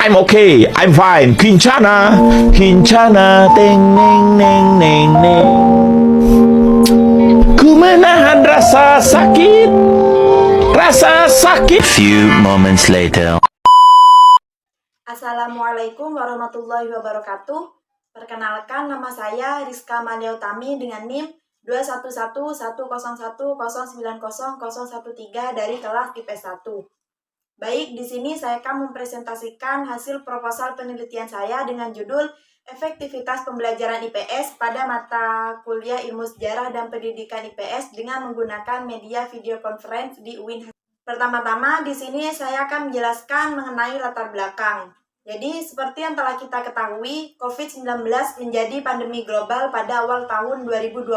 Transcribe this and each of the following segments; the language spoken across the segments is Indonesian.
I'm okay, I'm fine. Kincana, Kincana, teng neng neng neng neng. Ku menahan rasa sakit, rasa sakit. Few moments later. Assalamualaikum warahmatullahi wabarakatuh. Perkenalkan, nama saya Rizka Maliautami dengan NIM 2111010900013 dari kelas IPS 1. Baik, di sini saya akan mempresentasikan hasil proposal penelitian saya dengan judul Efektivitas Pembelajaran IPS pada mata kuliah Ilmu Sejarah dan Pendidikan IPS dengan menggunakan media video conference di UIN. Pertama-tama, di sini saya akan menjelaskan mengenai latar belakang. Jadi, seperti yang telah kita ketahui, COVID-19 menjadi pandemi global pada awal tahun 2020.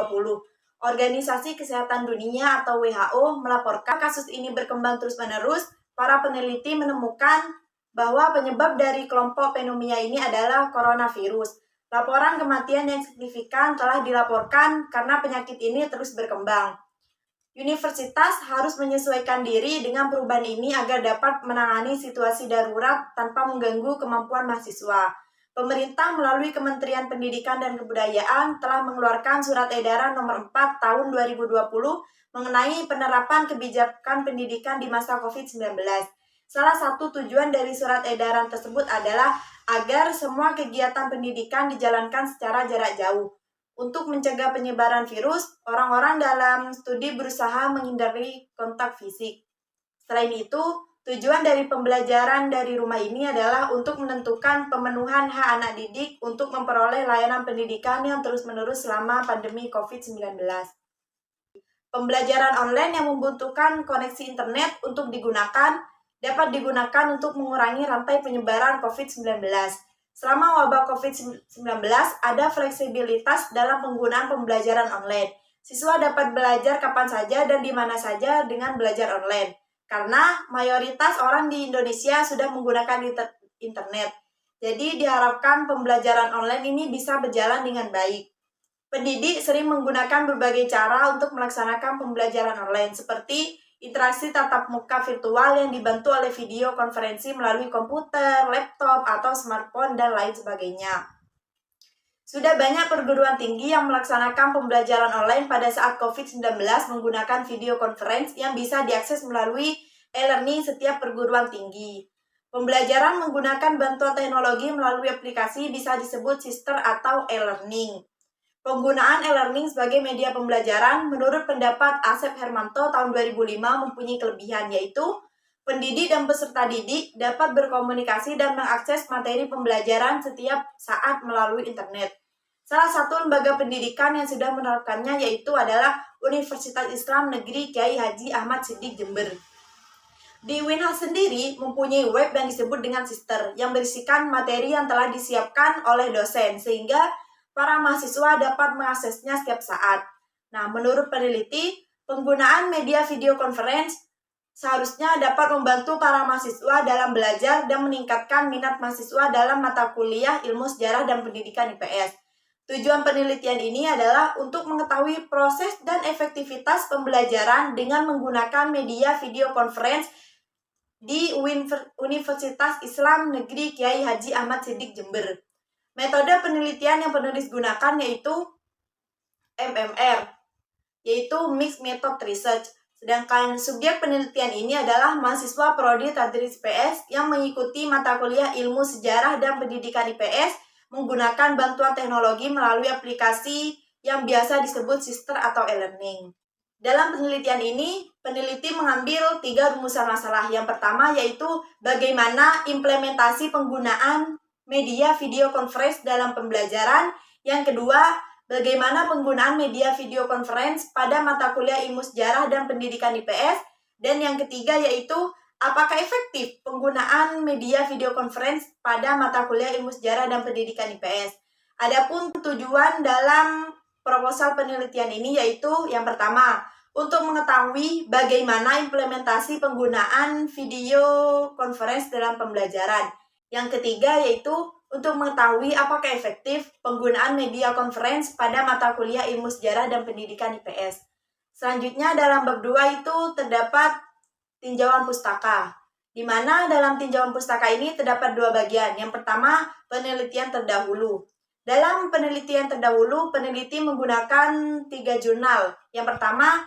Organisasi Kesehatan Dunia atau WHO melaporkan kasus ini berkembang terus-menerus. Para peneliti menemukan bahwa penyebab dari kelompok pneumonia ini adalah coronavirus. Laporan kematian yang signifikan telah dilaporkan karena penyakit ini terus berkembang. Universitas harus menyesuaikan diri dengan perubahan ini agar dapat menangani situasi darurat tanpa mengganggu kemampuan mahasiswa. Pemerintah melalui Kementerian Pendidikan dan Kebudayaan telah mengeluarkan Surat Edaran Nomor 4 Tahun 2020 mengenai penerapan kebijakan pendidikan di masa COVID-19. Salah satu tujuan dari surat edaran tersebut adalah agar semua kegiatan pendidikan dijalankan secara jarak jauh. Untuk mencegah penyebaran virus, orang-orang dalam studi berusaha menghindari kontak fisik. Selain itu, tujuan dari pembelajaran dari rumah ini adalah untuk menentukan pemenuhan hak anak didik untuk memperoleh layanan pendidikan yang terus-menerus selama pandemi COVID-19. Pembelajaran online yang membutuhkan koneksi internet untuk dapat digunakan untuk mengurangi rantai penyebaran COVID-19. Selama wabah COVID-19, ada fleksibilitas dalam penggunaan pembelajaran online. Siswa dapat belajar kapan saja dan di mana saja dengan belajar online. Karena mayoritas orang di Indonesia sudah menggunakan internet. Jadi diharapkan pembelajaran online ini bisa berjalan dengan baik. Pendidik sering menggunakan berbagai cara untuk melaksanakan pembelajaran online, seperti interaksi tatap muka virtual yang dibantu oleh video konferensi melalui komputer, laptop, atau smartphone, dan lain sebagainya. Sudah banyak perguruan tinggi yang melaksanakan pembelajaran online pada saat COVID-19 menggunakan video conference yang bisa diakses melalui e-learning setiap perguruan tinggi. Pembelajaran menggunakan bantuan teknologi melalui aplikasi bisa disebut sister atau e-learning. Penggunaan e-learning sebagai media pembelajaran menurut pendapat Asep Hermanto tahun 2005 mempunyai kelebihan, yaitu pendidik dan peserta didik dapat berkomunikasi dan mengakses materi pembelajaran setiap saat melalui internet. Salah satu lembaga pendidikan yang sudah menerapkannya yaitu adalah Universitas Islam Negeri Kiai Haji Ahmad Siddiq Jember. Di UINHA sendiri mempunyai web yang disebut dengan Sister yang berisikan materi yang telah disiapkan oleh dosen sehingga para mahasiswa dapat mengaksesnya setiap saat. Nah, menurut peneliti, penggunaan media video conference seharusnya dapat membantu para mahasiswa dalam belajar dan meningkatkan minat mahasiswa dalam mata kuliah Ilmu Sejarah dan Pendidikan IPS. Tujuan penelitian ini adalah untuk mengetahui proses dan efektivitas pembelajaran dengan menggunakan media video conference di Universitas Islam Negeri Kiai Haji Ahmad Siddiq Jember. Metode penelitian yang penulis gunakan yaitu MMR, yaitu Mixed Method Research. Sedangkan subjek penelitian ini adalah mahasiswa Prodi Tadris IPS yang mengikuti mata kuliah Ilmu Sejarah dan Pendidikan IPS menggunakan bantuan teknologi melalui aplikasi yang biasa disebut sister atau e-learning. Dalam penelitian ini, peneliti mengambil 3 rumusan masalah. Yang pertama yaitu bagaimana implementasi penggunaan media video conference dalam pembelajaran. Yang kedua, bagaimana penggunaan media video conference pada mata kuliah Ilmu Sejarah dan Pendidikan IPS. Dan yang ketiga yaitu, apakah efektif penggunaan media video conference pada mata kuliah Ilmu Sejarah dan Pendidikan IPS. Adapun tujuan dalam proposal penelitian ini yaitu yang pertama, untuk mengetahui bagaimana implementasi penggunaan video conference dalam pembelajaran. Yang ketiga yaitu untuk mengetahui apakah efektif penggunaan media conference pada mata kuliah Ilmu Sejarah dan Pendidikan IPS. Selanjutnya dalam bab 2 itu terdapat tinjauan pustaka. di mana dalam tinjauan pustaka ini terdapat dua bagian. Yang pertama, penelitian terdahulu. Dalam penelitian terdahulu, peneliti menggunakan 3 jurnal. Yang pertama,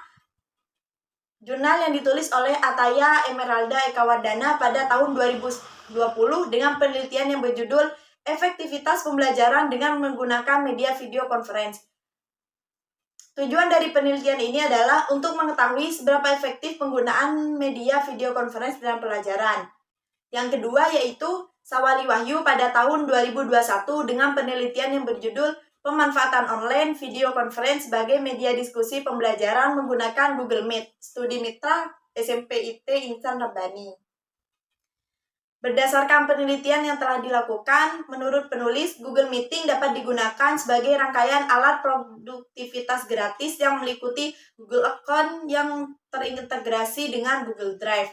jurnal yang ditulis oleh Ataya Emeralda Ekawardana pada tahun 2020 dengan penelitian yang berjudul Efektivitas Pembelajaran dengan Menggunakan Media Video Conference. Tujuan dari penelitian ini adalah untuk mengetahui seberapa efektif penggunaan media video conference dalam pelajaran. Yang kedua yaitu Sawali Wahyu pada tahun 2021 dengan penelitian yang berjudul Pemanfaatan Online Video Conference sebagai Media Diskusi Pembelajaran Menggunakan Google Meet, Studi Mitra SMP IT Insan Rabbani. Berdasarkan penelitian yang telah dilakukan, menurut penulis, Google Meeting dapat digunakan sebagai rangkaian alat produktivitas gratis yang meliputi Google Account yang terintegrasi dengan Google Drive.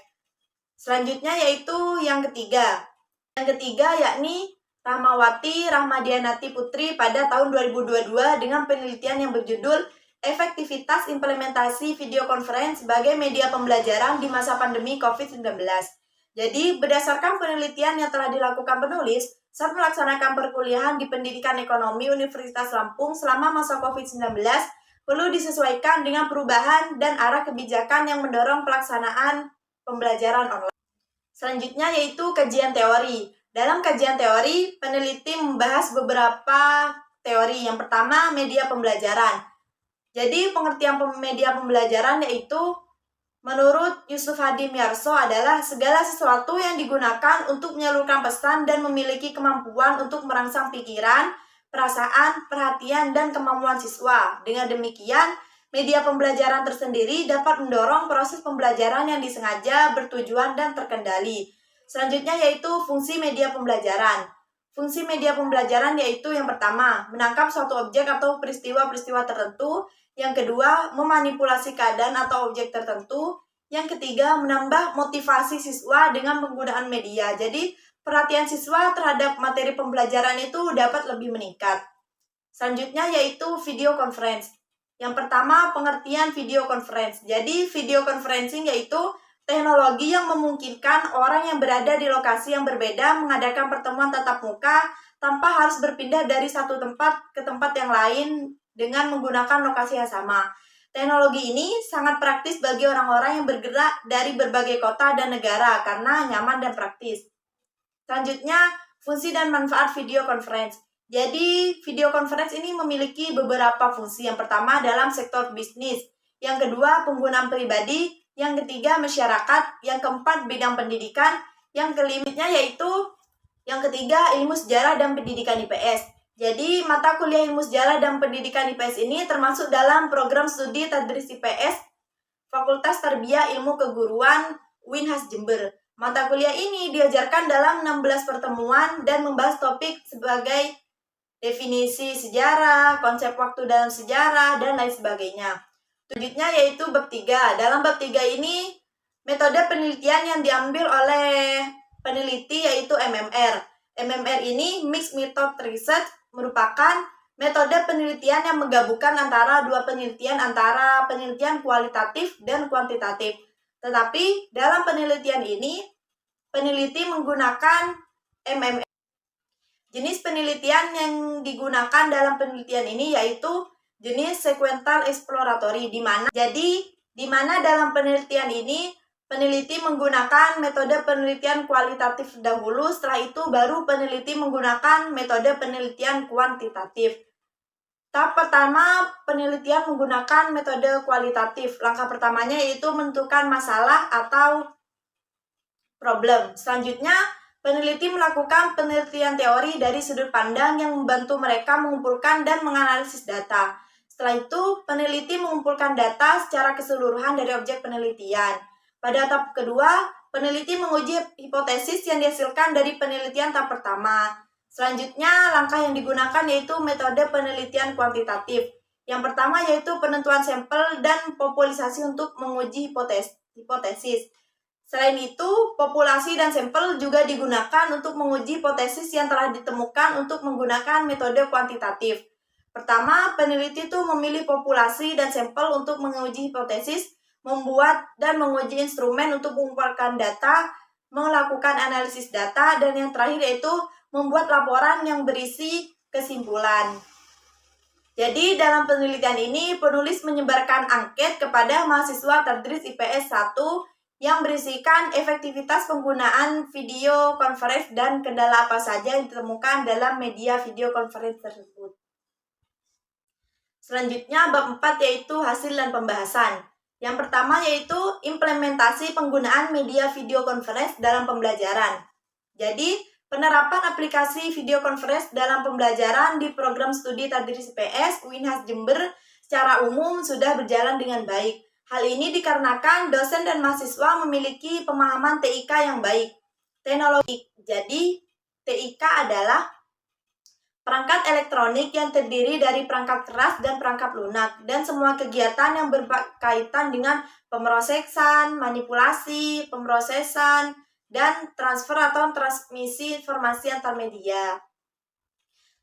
Selanjutnya yaitu yang ketiga. Yang ketiga yakni Rahmawati Rahmadianati Putri pada tahun 2022 dengan penelitian yang berjudul Efektivitas Implementasi Video Conference sebagai Media Pembelajaran di Masa Pandemi COVID-19. Jadi, berdasarkan penelitian yang telah dilakukan penulis, saat melaksanakan perkuliahan di Pendidikan Ekonomi Universitas Lampung selama masa COVID-19, perlu disesuaikan dengan perubahan dan arah kebijakan yang mendorong pelaksanaan pembelajaran online. Selanjutnya yaitu kajian teori. Dalam kajian teori, peneliti membahas beberapa teori. Yang pertama, media pembelajaran. Jadi, pengertian media pembelajaran yaitu menurut Yusuf Hadi Miarso adalah segala sesuatu yang digunakan untuk menyalurkan pesan dan memiliki kemampuan untuk merangsang pikiran, perasaan, perhatian, dan kemampuan siswa. Dengan demikian, media pembelajaran tersendiri dapat mendorong proses pembelajaran yang disengaja, bertujuan, dan terkendali. Selanjutnya yaitu fungsi media pembelajaran. Fungsi media pembelajaran yaitu yang pertama, menangkap suatu objek atau peristiwa-peristiwa tertentu. Yang kedua, memanipulasi keadaan atau objek tertentu. Yang ketiga, menambah motivasi siswa dengan penggunaan media. Jadi, perhatian siswa terhadap materi pembelajaran itu dapat lebih meningkat. Selanjutnya yaitu video conference. Yang pertama, pengertian video conference. Jadi, video conferencing yaitu teknologi yang memungkinkan orang yang berada di lokasi yang berbeda mengadakan pertemuan tatap muka tanpa harus berpindah dari satu tempat ke tempat yang lain dengan menggunakan lokasi yang sama. Teknologi ini sangat praktis bagi orang-orang yang bergerak dari berbagai kota dan negara karena nyaman dan praktis. Selanjutnya, fungsi dan manfaat video conference. Jadi, video conference ini memiliki beberapa fungsi. Yang pertama, dalam sektor bisnis. Yang kedua, penggunaan pribadi. Yang ketiga, masyarakat. Yang keempat, bidang pendidikan. Yang kelimanya yaitu yang ketiga, ilmu sejarah dan pendidikan IPS. Jadi, mata kuliah ilmu sejarah dan pendidikan IPS ini termasuk dalam program studi Tadris IPS Fakultas Tarbiyah Ilmu Keguruan Winhas Jember. Mata kuliah ini diajarkan dalam 16 pertemuan dan membahas topik sebagai definisi sejarah, konsep waktu dalam sejarah, dan lain sebagainya. Selanjutnya yaitu bab 3. Dalam bab 3 ini, metode penelitian yang diambil oleh peneliti yaitu MMR. MMR ini Mixed Method Research merupakan metode penelitian yang menggabungkan antara dua penelitian kualitatif dan kuantitatif. Tetapi dalam penelitian ini, peneliti menggunakan MMR. Jenis penelitian yang digunakan dalam penelitian ini yaitu jenis sequential exploratory, di mana dalam penelitian ini peneliti menggunakan metode penelitian kualitatif dahulu, setelah itu baru peneliti menggunakan metode penelitian kuantitatif. Tahap pertama, penelitian menggunakan metode kualitatif. Langkah pertamanya yaitu menentukan masalah atau problem. Selanjutnya, peneliti melakukan penelitian teori dari sudut pandang yang membantu mereka mengumpulkan dan menganalisis data. Setelah itu, peneliti mengumpulkan data secara keseluruhan dari objek penelitian. Pada tahap kedua, peneliti menguji hipotesis yang dihasilkan dari penelitian tahap pertama. Selanjutnya, langkah yang digunakan yaitu metode penelitian kuantitatif. Yang pertama yaitu penentuan sampel dan populisasi untuk menguji hipotesis. Selain itu, populasi dan sampel juga digunakan untuk menguji hipotesis yang telah ditemukan untuk menggunakan metode kuantitatif. Pertama, peneliti itu memilih populasi dan sampel untuk menguji hipotesis, membuat dan menguji instrumen untuk mengumpulkan data, melakukan analisis data, dan yang terakhir yaitu membuat laporan yang berisi kesimpulan. Jadi dalam penelitian ini penulis menyebarkan angket kepada mahasiswa tertris IPS 1 yang berisikan efektivitas penggunaan video conference dan kendala apa saja yang ditemukan dalam media video conference tersebut. Selanjutnya bab 4 yaitu hasil dan pembahasan. Yang pertama yaitu implementasi penggunaan media video conference dalam pembelajaran. Jadi, penerapan aplikasi video conference dalam pembelajaran di program studi Tadris IPS UINHAS Jember secara umum sudah berjalan dengan baik. Hal ini dikarenakan dosen dan mahasiswa memiliki pemahaman TIK yang baik. Teknologi. Jadi, TIK adalah perangkat elektronik yang terdiri dari perangkat keras dan perangkat lunak, dan semua kegiatan yang berkaitan dengan pemrosesan, manipulasi, pemrosesan, dan transfer atau transmisi informasi antar media.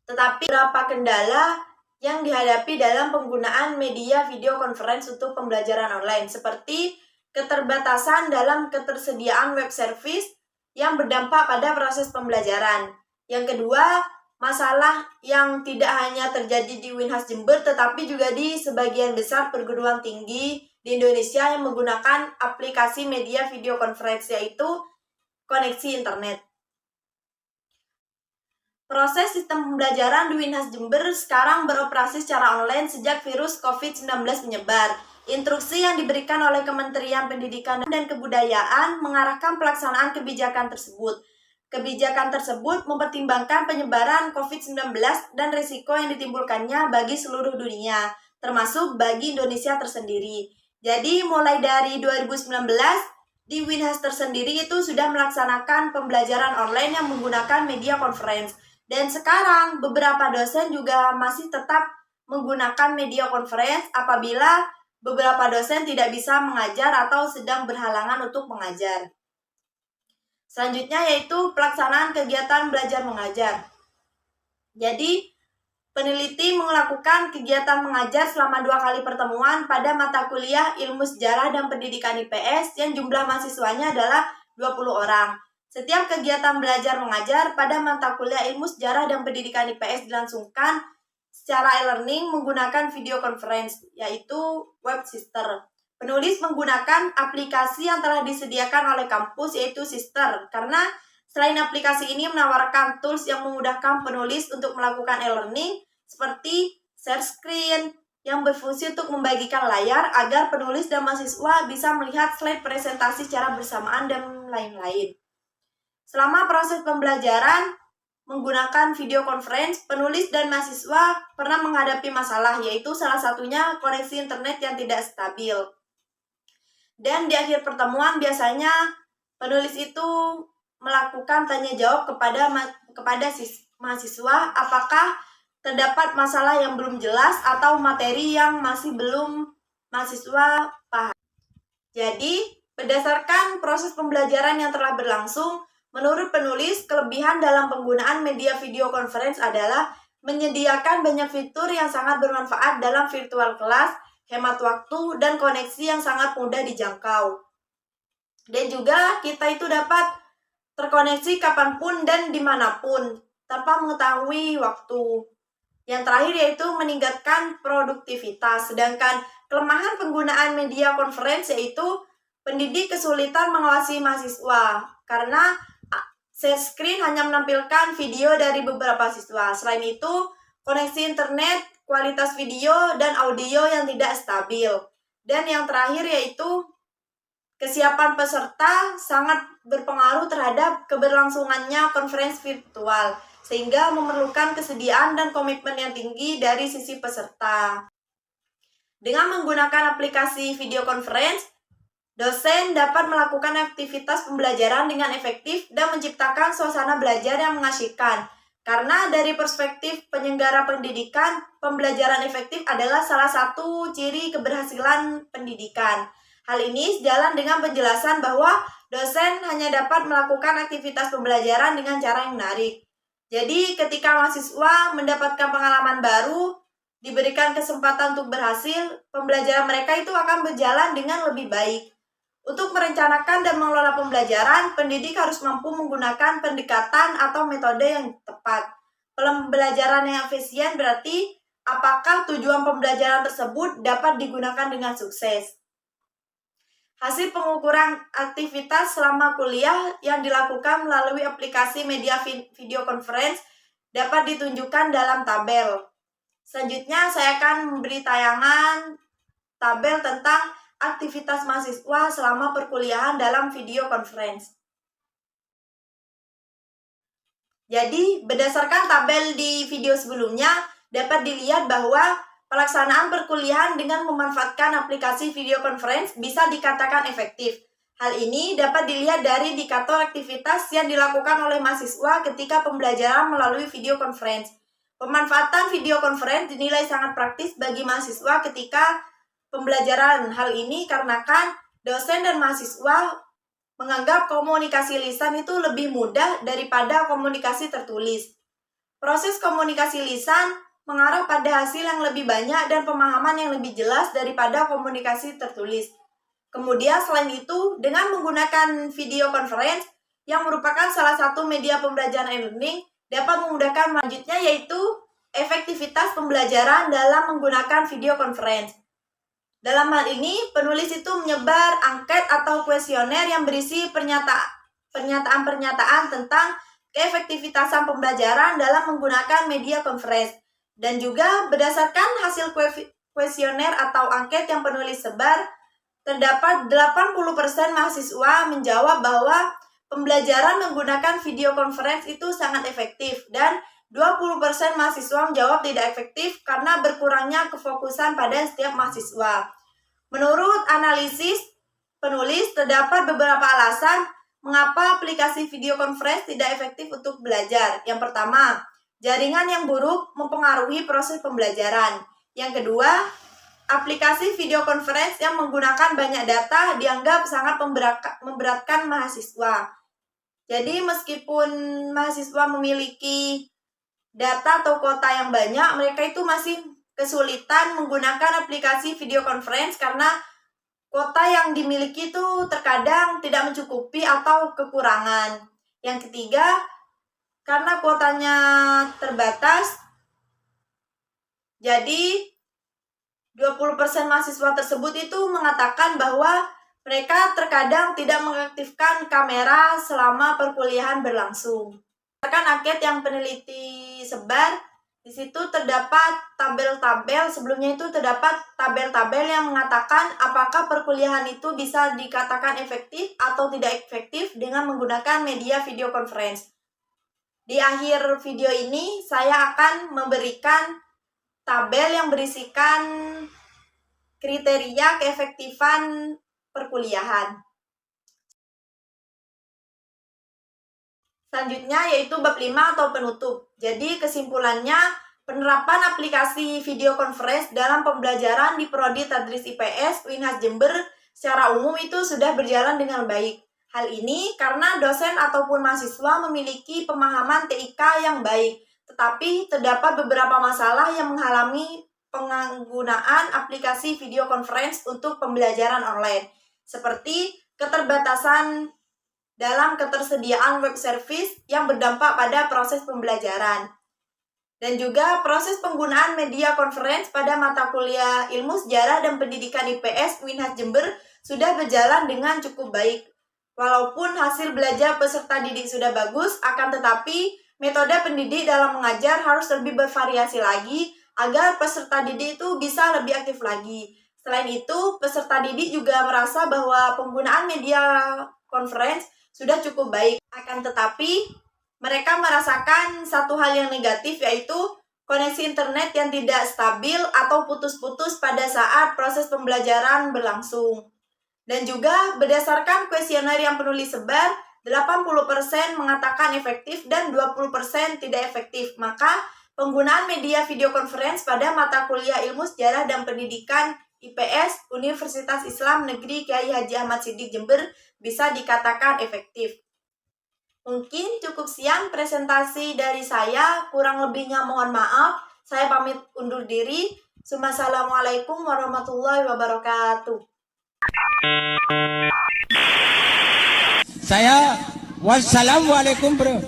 Tetapi beberapa kendala yang dihadapi dalam penggunaan media video conference untuk pembelajaran online, seperti keterbatasan dalam ketersediaan web service yang berdampak pada proses pembelajaran. Yang kedua, masalah yang tidak hanya terjadi di UINHAS Jember, tetapi juga di sebagian besar perguruan tinggi di Indonesia yang menggunakan aplikasi media video conference, yaitu koneksi internet. Proses sistem pembelajaran di UINHAS Jember sekarang beroperasi secara online sejak virus COVID-19 menyebar. Instruksi yang diberikan oleh Kementerian Pendidikan dan Kebudayaan mengarahkan pelaksanaan kebijakan tersebut. Kebijakan tersebut mempertimbangkan penyebaran COVID-19 dan risiko yang ditimbulkannya bagi seluruh dunia, termasuk bagi Indonesia tersendiri. Jadi mulai dari 2019, di UINHAS tersendiri itu sudah melaksanakan pembelajaran online yang menggunakan media conference. Dan sekarang beberapa dosen juga masih tetap menggunakan media conference apabila beberapa dosen tidak bisa mengajar atau sedang berhalangan untuk mengajar. Selanjutnya yaitu pelaksanaan kegiatan belajar mengajar. Jadi, peneliti melakukan kegiatan mengajar selama 2 kali pertemuan pada mata kuliah Ilmu Sejarah dan Pendidikan IPS yang jumlah mahasiswanya adalah 20 orang. Setiap kegiatan belajar mengajar pada mata kuliah Ilmu Sejarah dan Pendidikan IPS dilangsungkan secara e-learning menggunakan video conference, yaitu Web Sister. Penulis menggunakan aplikasi yang telah disediakan oleh kampus, yaitu Sister, karena selain aplikasi ini menawarkan tools yang memudahkan penulis untuk melakukan e-learning, seperti share screen, yang berfungsi untuk membagikan layar agar penulis dan mahasiswa bisa melihat slide presentasi secara bersamaan dan lain-lain. Selama proses pembelajaran menggunakan video conference, penulis dan mahasiswa pernah menghadapi masalah, yaitu salah satunya koneksi internet yang tidak stabil. Dan di akhir pertemuan biasanya penulis itu melakukan tanya jawab kepada mahasiswa apakah terdapat masalah yang belum jelas atau materi yang masih belum mahasiswa paham. Jadi, berdasarkan proses pembelajaran yang telah berlangsung, menurut penulis, kelebihan dalam penggunaan media video conference adalah menyediakan banyak fitur yang sangat bermanfaat dalam virtual class, hemat waktu, dan koneksi yang sangat mudah dijangkau. Dan juga kita itu dapat terkoneksi kapanpun dan dimanapun, tanpa mengetahui waktu. Yang terakhir yaitu meningkatkan produktivitas, sedangkan kelemahan penggunaan media conference yaitu pendidik kesulitan mengawasi mahasiswa, karena share screen hanya menampilkan video dari beberapa siswa. Selain itu, koneksi internet, kualitas video, dan audio yang tidak stabil. Dan yang terakhir yaitu kesiapan peserta sangat berpengaruh terhadap keberlangsungannya konferensi virtual, sehingga memerlukan kesediaan dan komitmen yang tinggi dari sisi peserta. Dengan menggunakan aplikasi video conference, dosen dapat melakukan aktivitas pembelajaran dengan efektif dan menciptakan suasana belajar yang mengasyikkan. Karena dari perspektif penyelenggara pendidikan, pembelajaran efektif adalah salah satu ciri keberhasilan pendidikan. Hal ini sejalan dengan penjelasan bahwa dosen hanya dapat melakukan aktivitas pembelajaran dengan cara yang menarik. Jadi, ketika mahasiswa mendapatkan pengalaman baru, diberikan kesempatan untuk berhasil, pembelajaran mereka itu akan berjalan dengan lebih baik. Untuk merencanakan dan mengelola pembelajaran, pendidik harus mampu menggunakan pendekatan atau metode yang tepat. Pembelajaran yang efisien berarti apakah tujuan pembelajaran tersebut dapat digunakan dengan sukses. Hasil pengukuran aktivitas selama kuliah yang dilakukan melalui aplikasi media video conference dapat ditunjukkan dalam tabel. Selanjutnya saya akan memberi tayangan tabel tentang aktivitas mahasiswa selama perkuliahan dalam video conference. Jadi, berdasarkan tabel di video sebelumnya, dapat dilihat bahwa pelaksanaan perkuliahan dengan memanfaatkan aplikasi video conference bisa dikatakan efektif. Hal ini dapat dilihat dari indikator aktivitas yang dilakukan oleh mahasiswa ketika pembelajaran melalui video conference. Pemanfaatan video conference dinilai sangat praktis bagi mahasiswa ketika pembelajaran. Hal ini karena dosen dan mahasiswa menganggap komunikasi lisan itu lebih mudah daripada komunikasi tertulis. Proses komunikasi lisan mengarah pada hasil yang lebih banyak dan pemahaman yang lebih jelas daripada komunikasi tertulis. Kemudian selain itu, dengan menggunakan video conference yang merupakan salah satu media pembelajaran e-learning dapat memudahkan selanjutnya yaitu efektivitas pembelajaran dalam menggunakan video conference. Dalam hal ini, penulis itu menyebar angket atau kuesioner yang berisi pernyataan-pernyataan tentang keefektivitasan pembelajaran dalam menggunakan media conference. Dan juga berdasarkan hasil kuesioner atau angket yang penulis sebar, terdapat 80% mahasiswa menjawab bahwa pembelajaran menggunakan video conference itu sangat efektif dan 20% mahasiswa menjawab tidak efektif karena berkurangnya kefokusan pada setiap mahasiswa. Menurut analisis penulis, terdapat beberapa alasan mengapa aplikasi video conference tidak efektif untuk belajar. Yang pertama, jaringan yang buruk mempengaruhi proses pembelajaran. Yang kedua, aplikasi video conference yang menggunakan banyak data dianggap sangat memberatkan mahasiswa. Jadi meskipun mahasiswa memiliki data atau kuota yang banyak, mereka itu masih kesulitan menggunakan aplikasi video conference karena kuota yang dimiliki itu terkadang tidak mencukupi atau kekurangan. Yang ketiga, karena kuotanya terbatas, jadi 20% mahasiswa tersebut itu mengatakan bahwa mereka terkadang tidak mengaktifkan kamera selama perkuliahan berlangsung. Berdasarkan angket yang peneliti sebar, di situ terdapat tabel-tabel, sebelumnya itu terdapat tabel-tabel yang mengatakan apakah perkuliahan itu bisa dikatakan efektif atau tidak efektif dengan menggunakan media video conference. Di akhir video ini, saya akan memberikan tabel yang berisikan kriteria keefektifan perkuliahan. Selanjutnya yaitu bab 5 atau penutup. Jadi kesimpulannya, penerapan aplikasi video conference dalam pembelajaran di Prodi Tadris IPS UINHAS Jember secara umum itu sudah berjalan dengan baik. Hal ini karena dosen ataupun mahasiswa memiliki pemahaman TIK yang baik, tetapi terdapat beberapa masalah yang menghalangi penggunaan aplikasi video conference untuk pembelajaran online, seperti keterbatasan dalam ketersediaan web service yang berdampak pada proses pembelajaran. Dan juga proses penggunaan media conference pada mata kuliah Ilmu Sejarah dan Pendidikan IPS UINHAS Jember sudah berjalan dengan cukup baik. Walaupun hasil belajar peserta didik sudah bagus, akan tetapi metode pendidik dalam mengajar harus lebih bervariasi lagi agar peserta didik itu bisa lebih aktif lagi. Selain itu, peserta didik juga merasa bahwa penggunaan media conference sudah cukup baik. Akan tetapi, mereka merasakan satu hal yang negatif, yaitu koneksi internet yang tidak stabil atau putus-putus pada saat proses pembelajaran berlangsung. Dan juga berdasarkan kuesioner yang penulis sebar, 80% mengatakan efektif dan 20% tidak efektif. Maka penggunaan media video conference pada mata kuliah Ilmu Sejarah dan Pendidikan IPS Universitas Islam Negeri Kyai Haji Ahmad Siddiq Jember bisa dikatakan efektif. Mungkin cukup sekian presentasi dari saya, kurang lebihnya mohon maaf. Saya pamit undur diri. Wassalamualaikum warahmatullahi wabarakatuh. Saya wassalamualaikum bro.